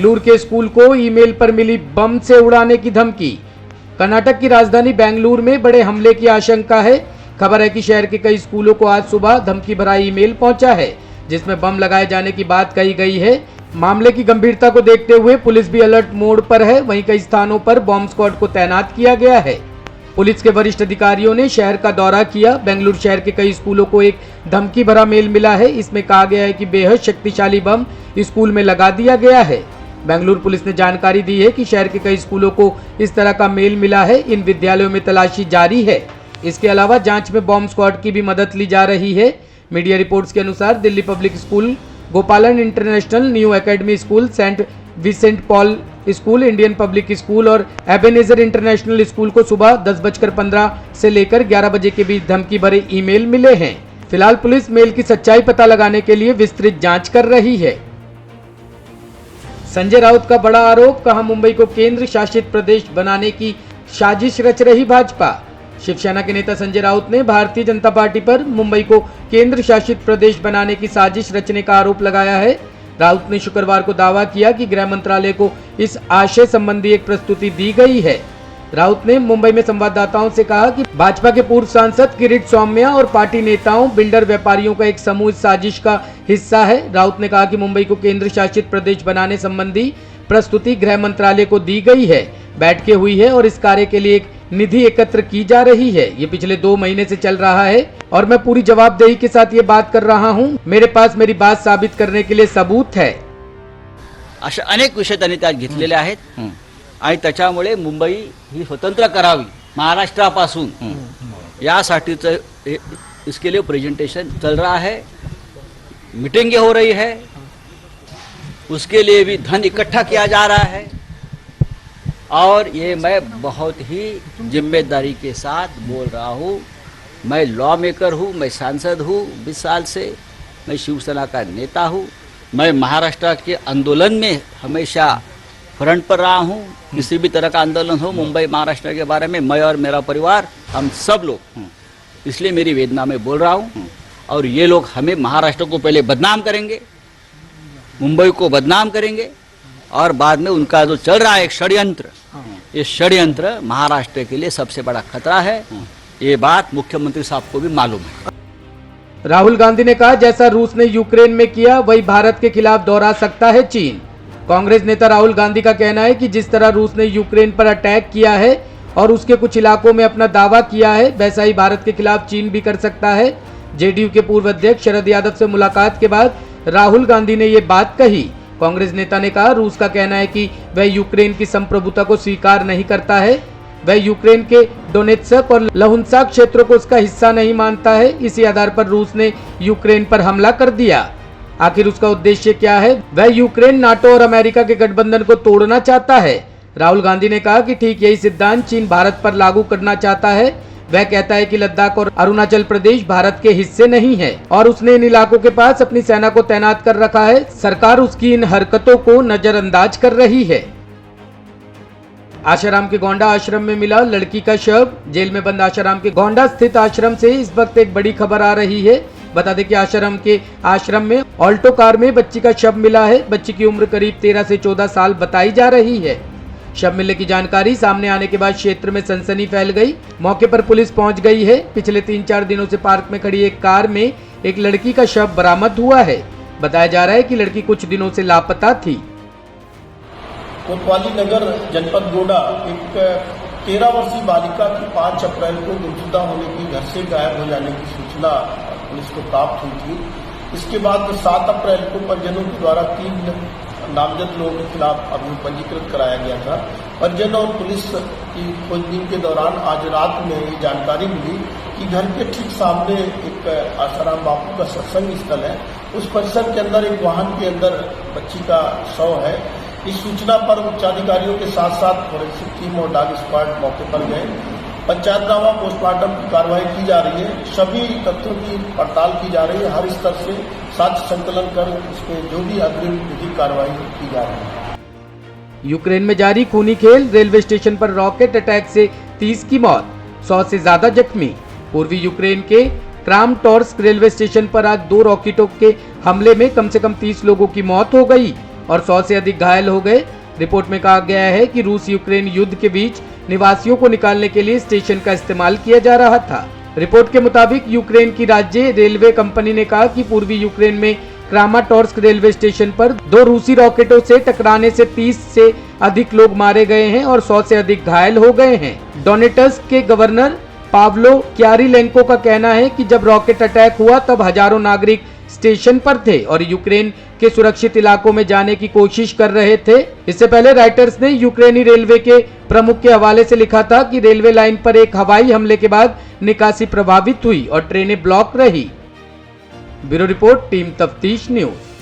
बेंगलुरु के स्कूल को ईमेल पर मिली बम से उड़ाने की धमकी। कर्नाटक की राजधानी बेंगलुरु में बड़े हमले की आशंका है। खबर है कि शहर के कई स्कूलों को आज सुबह धमकी भरा ईमेल पहुंचा है, जिसमें बम लगाए जाने की बात कही गई है। मामले की गंभीरता को देखते हुए पुलिस भी अलर्ट मोड पर है। वहीं कई स्थानों पर बॉम्ब स्क्वाड को तैनात किया गया है। पुलिस के वरिष्ठ अधिकारियों ने शहर का दौरा किया। बेंगलुरु शहर के कई स्कूलों को एक धमकी भरा मेल मिला है। इसमें कहा गया है कि बेहद शक्तिशाली बम स्कूल में लगा दिया गया है। बेंगलुरु पुलिस ने जानकारी दी है कि शहर के कई स्कूलों को इस तरह का मेल मिला है। इन विद्यालयों में तलाशी जारी है। इसके अलावा जांच में बॉम्ब स्क्वाड की भी मदद ली जा रही है। मीडिया रिपोर्ट्स के अनुसार Delhi public school, Gopalan international, new academy school, saint Vincent Paul school, Indian public school और एबेनेजर इंटरनेशनल स्कूल को सुबह 10:15 से लेकर 11 बजे के बीच धमकी भरे ईमेल मिले हैं। फिलहाल पुलिस मेल की सच्चाई पता लगाने के लिए विस्तृत जांच कर रही है। संजय राउत का बड़ा आरोप, कहा मुंबई को केंद्र शासित प्रदेश बनाने की साजिश रच रही भाजपा। शिवसेना के नेता संजय राउत ने भारतीय जनता पार्टी पर मुंबई को केंद्र शासित प्रदेश बनाने की साजिश रचने का आरोप लगाया है। राउत ने शुक्रवार को दावा किया कि गृह मंत्रालय को इस आशय संबंधी एक प्रस्तुति दी गई है। राउत ने मुंबई में संवाददाताओं से कहा कि भाजपा के पूर्व सांसद किरीट सौम्या और पार्टी नेताओं, बिल्डर, व्यापारियों का एक समूह इस साजिश का हिस्सा है। राउत ने कहा कि मुंबई को केंद्र शासित प्रदेश बनाने संबंधी प्रस्तुति गृह मंत्रालय को दी गई है, बैठकें हुई है और इस कार्य के लिए एक निधि एकत्र की जा रही है। ये पिछले 2 महीने से चल रहा है और मैं पूरी जवाबदेही के साथ ये बात कर रहा हूँ। मेरे पास मेरी बात साबित करने के लिए सबूत है। अशा अनेक विषय त्यांनी त्यात घेतलेले आहेत आणि त्याच्यामुळे मुंबई ही स्वतंत्र करावी महाराष्ट्रापासून यासाठीचं इसके लिए प्रेजेंटेशन चल रहा है, मीटिंगें हो रही है, उसके लिए भी धन इकट्ठा किया जा रहा है और ये मैं बहुत ही जिम्मेदारी के साथ बोल रहा हूँ। मैं लॉ मेकर हूँ, मैं सांसद हूँ 20 साल से, मैं शिवसेना का नेता हूँ, मैं महाराष्ट्र के आंदोलन में हमेशा फ्रंट पर रहा हूँ। किसी भी तरह का आंदोलन हो मुंबई महाराष्ट्र के बारे में, मैं और मेरा परिवार, हम सब लोग, इसलिए मेरी वेदना में बोल रहा हूँ। और ये लोग हमें महाराष्ट्र को पहले बदनाम करेंगे, मुंबई को बदनाम करेंगे और बाद में उनका जो चल रहा है एक षड्यंत्र, ये षड्यंत्र महाराष्ट्र के लिए सबसे बड़ा खतरा है। ये बात मुख्यमंत्री साहब को भी मालूम है। राहुल गांधी ने कहा, जैसा रूस ने यूक्रेन में किया वही भारत के खिलाफ दोहरा सकता है चीन। कांग्रेस नेता राहुल गांधी का कहना है कि जिस तरह रूस ने यूक्रेन पर अटैक किया है और उसके कुछ इलाकों में अपना दावा किया है, वैसा ही भारत के खिलाफ चीन भी कर सकता है। जेडीयू के पूर्व अध्यक्ष शरद यादव से मुलाकात के बाद राहुल गांधी ने ये बात कही। कांग्रेस नेता ने कहा, रूस का कहना है कि वह यूक्रेन की संप्रभुता को स्वीकार नहीं करता है। वह यूक्रेन के डोनेत्स्क और लुहांस्क क्षेत्रों को उसका हिस्सा नहीं मानता है। इसी आधार पर रूस ने यूक्रेन पर हमला कर दिया। आखिर उसका उद्देश्य क्या है? वह यूक्रेन, नाटो और अमेरिका के गठबंधन को तोड़ना चाहता है। राहुल गांधी ने कहा कि ठीक यही सिद्धांत चीन भारत पर लागू करना चाहता है। वह कहता है कि लद्दाख और अरुणाचल प्रदेश भारत के हिस्से नहीं है और उसने इन इलाकों के पास अपनी सेना को तैनात कर रखा है। सरकार उसकी इन हरकतों को नजरअंदाज कर रही है। आशाराम के गोंडा आश्रम में मिला लड़की का शव। जेल में बंद आशाराम के गोंडा स्थित आश्रम से इस वक्त एक बड़ी खबर आ रही है। बता दें कि आश्रम में ऑल्टो कार में बच्ची का शव मिला है। बच्ची की उम्र करीब 13 से 14 साल बताई जा रही है। शव मिलने की जानकारी सामने आने के बाद क्षेत्र में सनसनी फैल गई। मौके पर पुलिस पहुंच गई है। पिछले 3-4 दिनों से पार्क में खड़ी एक कार में एक लड़की का शव बरामद हुआ है। बताया जा रहा है कि लड़की कुछ दिनों से लापता थी। कोतवाली नगर जनपद गोंडा एक 13 वर्षीय बालिका की 5 अप्रैल को गुमशुदा होने की, घर से गायब हो जाने की सूचना पुलिस को प्राप्त हुई थी। इसके बाद 7 अप्रैल को परिजनों के द्वारा 3 नामजद लोगों के खिलाफ अभियोग पंजीकृत कराया गया था। परिजन और पुलिस की खोजबीन के दौरान आज रात में ये जानकारी मिली कि घर के ठीक सामने एक आशाराम बापू का सत्संग स्थल है। उस परिसर के अंदर एक वाहन के अंदर बच्ची का शव है। इस सूचना पर उच्चाधिकारियों के साथ साथ फोरेंसिक टीम और डॉग स्क्वाड मौके पर गए। पंचायतनामा पोस्टमार्टम की कार्रवाई की जा रही है। सभी तथ्यों की पड़ताल की जा रही है। हर स्तर से साक्ष्य संकलन कर उसमें जो भी अग्रिम विधिक कार्रवाई की जा रही है। यूक्रेन में जारी खूनी खेल, रेलवे स्टेशन पर रॉकेट अटैक से 30 की मौत, 100 से ज्यादा जख्मी। पूर्वी यूक्रेन के क्रामाटोर्स्क रेलवे स्टेशन पर आज 2 रॉकेटों के हमले में कम से कम 30 लोगों की मौत हो गई। और 100 से अधिक घायल हो गए। रिपोर्ट में कहा गया है कि रूस यूक्रेन युद्ध के बीच निवासियों को निकालने के लिए स्टेशन का इस्तेमाल किया जा रहा था। रिपोर्ट के मुताबिक यूक्रेन की राज्य रेलवे कंपनी ने कहा कि पूर्वी यूक्रेन में क्रामाटोर्स्क रेलवे स्टेशन पर 2 रूसी रॉकेटों से टकराने से 30 से अधिक लोग मारे गए हैं और 100 से अधिक घायल हो गए हैं। डोनेट्स्क के गवर्नर पाव्लो क्यारिलेंको का कहना है कि जब रॉकेट अटैक हुआ तब हजारों नागरिक स्टेशन पर थे और यूक्रेन के सुरक्षित इलाकों में जाने की कोशिश कर रहे थे। इससे पहले रॉयटर्स ने यूक्रेनी रेलवे के प्रमुख के हवाले से लिखा था कि रेलवे लाइन पर एक हवाई हमले के बाद निकासी प्रभावित हुई और ट्रेनें ब्लॉक रही। ब्यूरो रिपोर्ट, टीम तफ्तीश न्यूज।